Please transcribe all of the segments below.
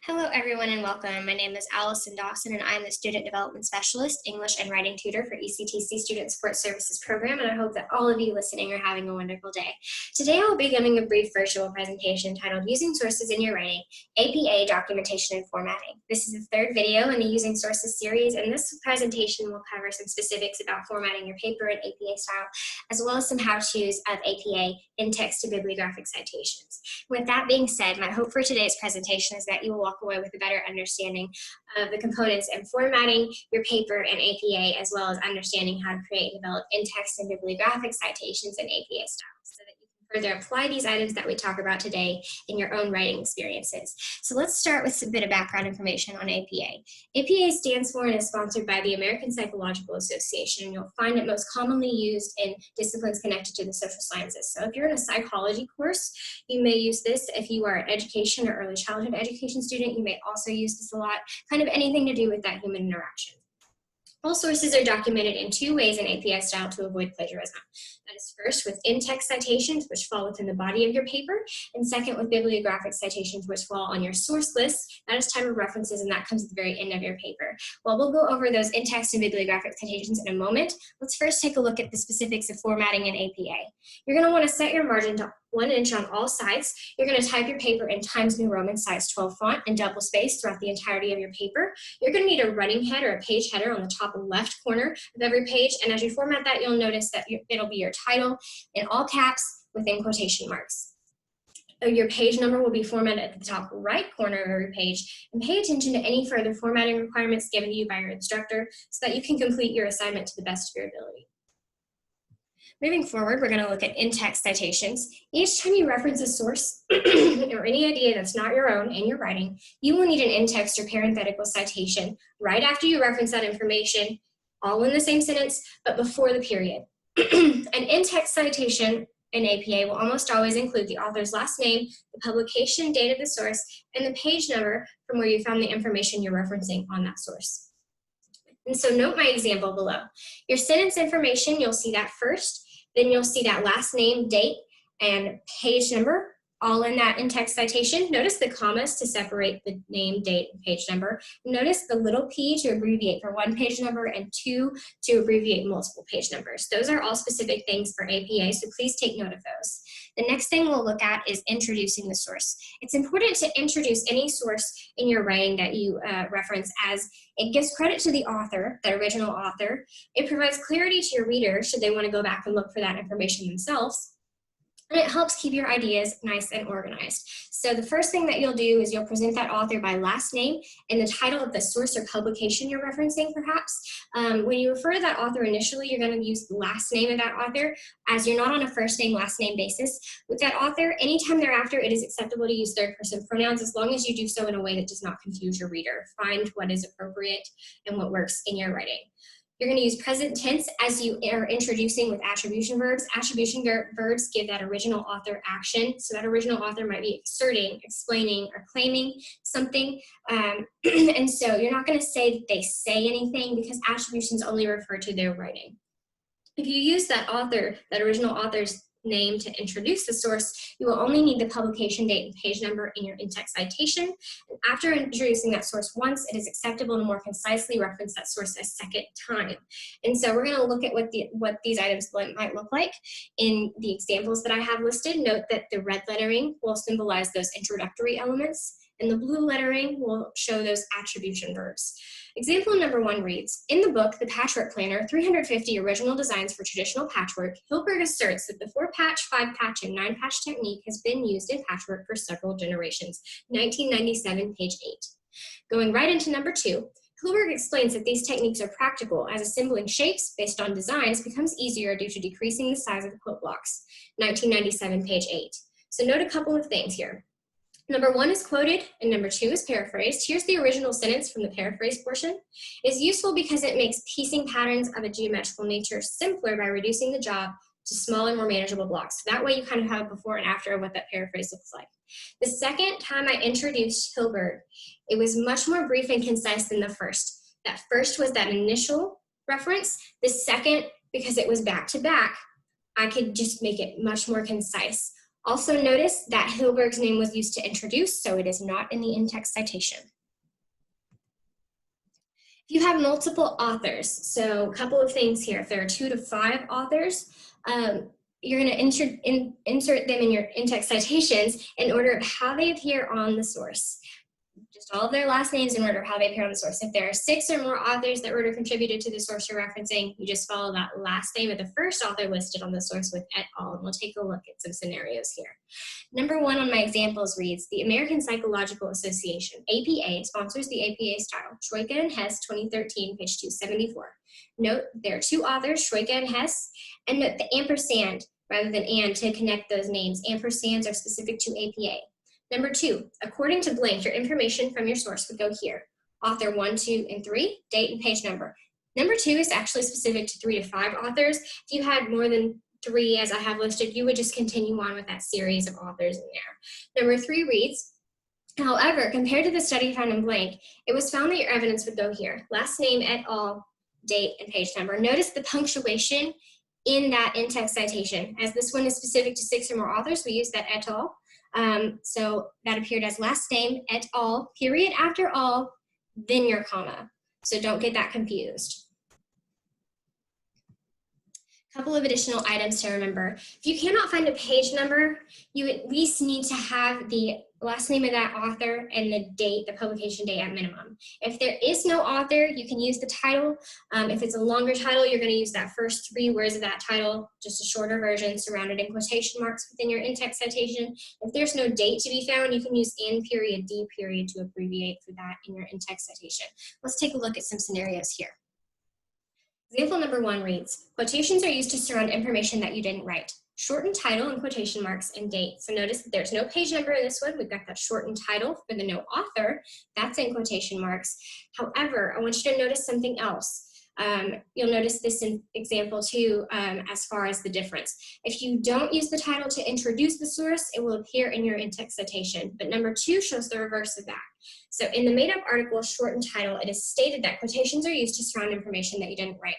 Hello, everyone, and welcome. My name is Allison Dawson, and I'm the Student Development Specialist, English and Writing Tutor for ECTC Student Support Services Program, and I hope that all of you listening are having a wonderful day. Today, I will be giving a brief virtual presentation titled Using Sources in Your Writing, APA Documentation and Formatting. This is the third video in the Using Sources series, and this presentation will cover some specifics about formatting your paper in APA style, as well as some how-tos of APA in text to bibliographic citations. With that being said, my hope for today's presentation is that you will walk away with a better understanding of the components in formatting your paper in APA, as well as understanding how to create and develop in-text and bibliographic citations in APA style, so that you can further apply these items that we talk about today in your own writing experiences. So let's start with a bit of background information on APA. APA stands for and is sponsored by the American Psychological Association, and you'll find it most commonly used in disciplines connected to the social sciences. So if you're in a psychology course, you may use this. If you are an education or early childhood education student, you may also use this a lot, kind of anything to do with that human interaction. All sources are documented in two ways in APA style to avoid plagiarism. That is first with in-text citations, which fall within the body of your paper, and second with bibliographic citations, which fall on your source list. That is time of references, and that comes at the very end of your paper. While we'll go over those in-text and bibliographic citations in a moment, let's first take a look at the specifics of formatting in APA. You're going to want to set your margin to 1 inch on all sides. You're going to type your paper in Times New Roman size 12 font and double space throughout the entirety of your paper. You're going to need a running head or a page header on the top left corner of every page, and as you format that, you'll notice that it'll be your title in all caps within quotation marks. Your page number will be formatted at the top right corner of every page, and pay attention to any further formatting requirements given to you by your instructor so that you can complete your assignment to the best of your ability. Moving forward, we're going to look at in-text citations. Each time you reference a source or any idea that's not your own in your writing, you will need an in-text or parenthetical citation right after you reference that information, all in the same sentence, but before the period. An in-text citation in APA will almost always include the author's last name, the publication date of the source, and the page number from where you found the information you're referencing on that source. And so note my example below. Your sentence information, you'll see that first. Then you'll see that last name, date, and page number, all in that in-text citation. Notice the commas to separate the name, date, and page number. Notice the little p to abbreviate for one page number and 2 to abbreviate multiple page numbers. Those are all specific things for APA, so please take note of those. The next thing we'll look at is introducing the source. It's important to introduce any source in your writing that you reference, as it gives credit to the author, the original author. It provides clarity to your reader should they want to go back and look for that information themselves. And it helps keep your ideas nice and organized. So the first thing that you'll do is you'll present that author by last name and the title of the source or publication you're referencing, perhaps. When you refer to that author initially, you're going to use the last name of that author, as you're not on a first name, last name basis. With that author, anytime thereafter, it is acceptable to use third person pronouns, as long as you do so in a way that does not confuse your reader. Find what is appropriate and what works in your writing. You're going to use present tense as you are introducing with attribution verbs. Attribution verbs give that original author action. So that original author might be asserting, explaining, or claiming something. And so you're not going to say that they say anything, because attributions only refer to their writing. If you use that author, that original author's name, to introduce the source, you will only need the publication date and page number in your in-text citation. And after introducing that source once, it is acceptable to more concisely reference that source a second time. And so we're going to look at what these items might look like in the examples that I have listed. Note that the red lettering will symbolize those introductory elements, and the blue lettering will show those attribution verbs. Example number 1 reads, in the book, The Patchwork Planner, 350 Original Designs for Traditional Patchwork, Hilberg asserts that the 4-patch, 5-patch, and 9-patch technique has been used in patchwork for several generations. 1997, page 8. Going right into number 2, Hilberg explains that these techniques are practical, as assembling shapes based on designs becomes easier due to decreasing the size of the quilt blocks. 1997, page 8. So note a couple of things here. Number 1 is quoted, and number 2 is paraphrased. Here's the original sentence from the paraphrase portion. It is useful because it makes piecing patterns of a geometrical nature simpler by reducing the job to smaller, more manageable blocks. So that way you kind of have a before and after of what that paraphrase looks like. The second time I introduced Hilberg, it was much more brief and concise than the first. That first was that initial reference. The second, because it was back to back, I could just make it much more concise. Also notice that Hilberg's name was used to introduce, so it is not in the in-text citation. If you have multiple authors, so a couple of things here. If there are 2 to 5 authors, you're going to insert them in your in-text citations in order of how they appear on the source. Just all of their last names in order of how they appear on the source. If there are 6 or more authors that were contributed to the source you're referencing, you just follow that last name of the first author listed on the source with et al. And we'll take a look at some scenarios here. Number 1 on my examples reads, the American Psychological Association, APA, sponsors the APA's title, Troika and Hess, 2013, page 274. Note there are 2 authors, Troika and Hess, and note the ampersand rather than and to connect those names. Ampersands are specific to APA. Number 2, according to blank, your information from your source would go here. Author 1, 2, and 3, date and page number. Number 2 is actually specific to 3 to 5 authors. If you had more than 3, as I have listed, you would just continue on with that series of authors in there. Number 3 reads, however, compared to the study found in blank, it was found that your evidence would go here. Last name, et al., date, and page number. Notice the punctuation in that in-text citation. As this one is specific to 6 or more authors, we use that et al. So that appeared as last name, et al., period after all, then your comma. So don't get that confused. A couple of additional items to remember. If you cannot find a page number, you at least need to have the last name of that author and the date, the publication date at minimum. If there is no author, you can use the title. If it's a longer title, you're going to use that first 3 words of that title, just a shorter version surrounded in quotation marks within your in-text citation. If there's no date to be found, you can use in period, d period to abbreviate for that in your in-text citation. Let's take a look at some scenarios here. Example number 1 reads, quotations are used to surround information that you didn't write. Shorten title and quotation marks and date. So notice that there's no page number in this one. We've got that shortened title for the no author. That's in quotation marks. However, I want you to notice something else. You'll notice this in example 2 as far as the difference. If you don't use the title to introduce the source, it will appear in your in-text citation. But number 2 shows the reverse of that. So in the made-up article shortened title, it is stated that quotations are used to surround information that you didn't write.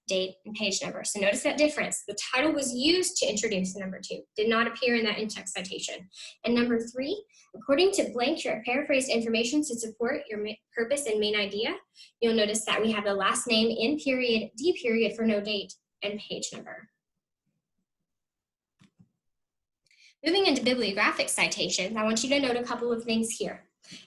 Date and page number. So notice that difference. The title was used to introduce number 2, did not appear in that in-text citation. And number 3, according to blank, your paraphrased information to support your purpose and main idea. You'll notice that we have the last name in period, d period for no date, and page number. Moving into bibliographic citations, I want you to note a couple of things here.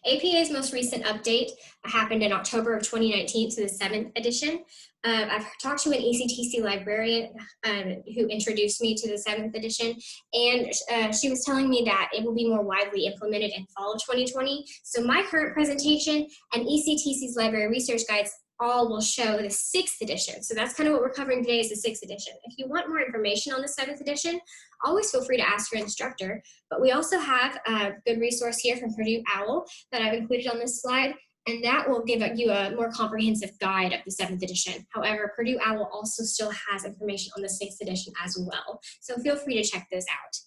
APA's most recent update happened in October of 2019 to the 7th edition. I've talked to an ECTC librarian who introduced me to the 7th edition, and she was telling me that it will be more widely implemented in fall of 2020. So my current presentation and ECTC's library research guides all will show the 6th edition. So that's kind of what we're covering today is the 6th edition. If you want more information on the 7th edition, always feel free to ask your instructor. But we also have a good resource here from Purdue OWL that I've included on this slide, and that will give you a more comprehensive guide of the 7th edition. However, Purdue OWL also still has information on the 6th edition as well. So feel free to check those out.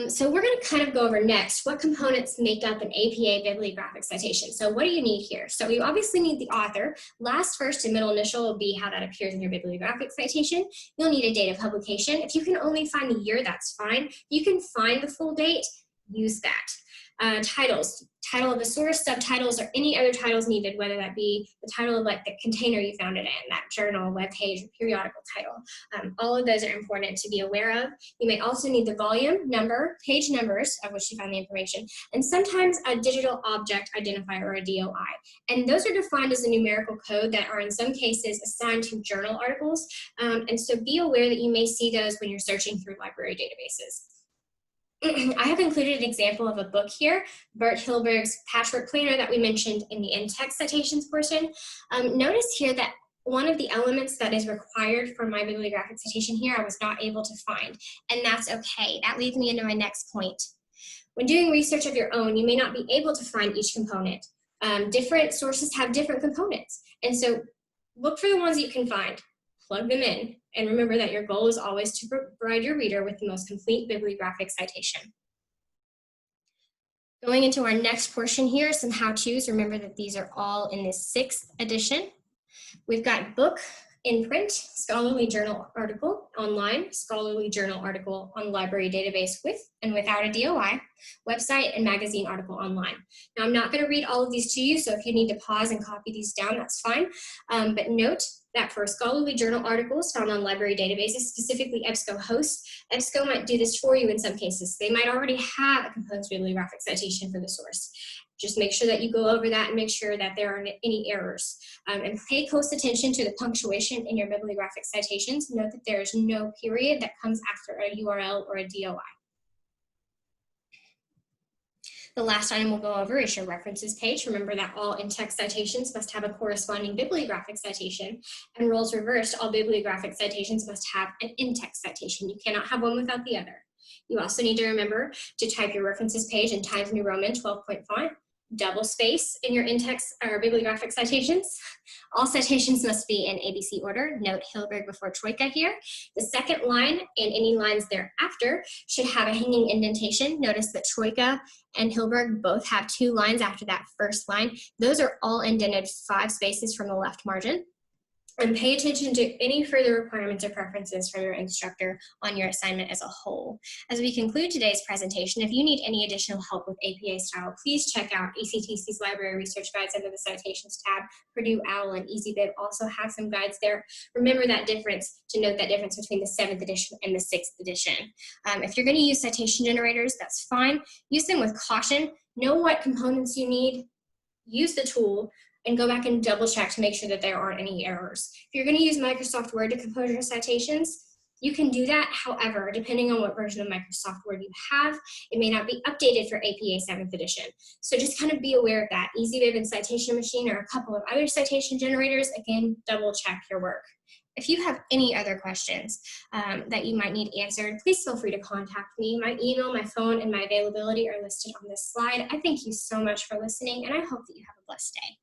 So we're going to kind of go over next what components make up an APA bibliographic citation. So what do you need here? So you obviously need the author. Last, first, and middle initial will be how that appears in your bibliographic citation. You'll need a date of publication. If you can only find the year, that's fine. If you can find the full date, use that. Titles. Title of the source, subtitles, or any other titles needed, whether that be the title of like the container you found it in, that journal, webpage, or periodical title. All of those are important to be aware of. You may also need the volume, number, page numbers of which you found the information, and sometimes a digital object identifier or a DOI. And those are defined as a numerical code that are in some cases assigned to journal articles. And so be aware that you may see those when you're searching through library databases. I have included an example of a book here, Bert Hilberg's Patchwork Planner that we mentioned in the in-text citations portion. Notice here that one of the elements that is required for my bibliographic citation here, I was not able to find, and that's okay. That leads me into my next point. When doing research of your own, you may not be able to find each component. Different sources have different components, and so look for the ones that you can find. Plug them in, and remember that your goal is always to provide your reader with the most complete bibliographic citation. Going into our next portion here, some how-tos. Remember that these are all in the 6th edition. We've got book In print, scholarly journal article, online, scholarly journal article on library database with and without a DOI, website and magazine article online. Now, I'm not going to read all of these to you, so if you need to pause and copy these down, that's fine. But note that for scholarly journal articles found on library databases, specifically EBSCO hosts, EBSCO might do this for you in some cases. They might already have a components bibliographic citation for the source. Just make sure that you go over that and make sure that there aren't any errors. And pay close attention to the punctuation in your bibliographic citations. Note that there is no period that comes after a URL or a DOI. The last item we'll go over is your references page. Remember that all in-text citations must have a corresponding bibliographic citation, and roles reversed, all bibliographic citations must have an in-text citation. You cannot have one without the other. You also need to remember to type your references page in Times New Roman 12-point font, double space in your in-text or bibliographic citations. All citations must be in ABC order. Note Hilberg before Troika here. The second line and any lines thereafter should have a hanging indentation. Notice that Troika and Hilberg both have 2 lines after that first line. Those are all indented 5 spaces from the left margin. And pay attention to any further requirements or preferences from your instructor on your assignment as a whole. As we conclude today's presentation, if you need any additional help with APA style, please check out ECTC's library research guides under the citations tab. Purdue OWL and EasyBib also have some guides there. Remember that difference, to note that difference between the 7th edition and the 6th edition. If you're going to use citation generators, that's fine. Use them with caution. Know what components you need. Use the tool, and go back and double check to make sure that there aren't any errors. If you're going to use Microsoft Word to compose your citations, you can do that. However, depending on what version of Microsoft Word you have, it may not be updated for APA 7th edition. So just kind of be aware of that. EasyBib and Citation Machine are a couple of other citation generators. Again, double check your work. If you have any other questions that you might need answered, please feel free to contact me. My email, my phone, and my availability are listed on this slide. I thank you so much for listening, and I hope that you have a blessed day.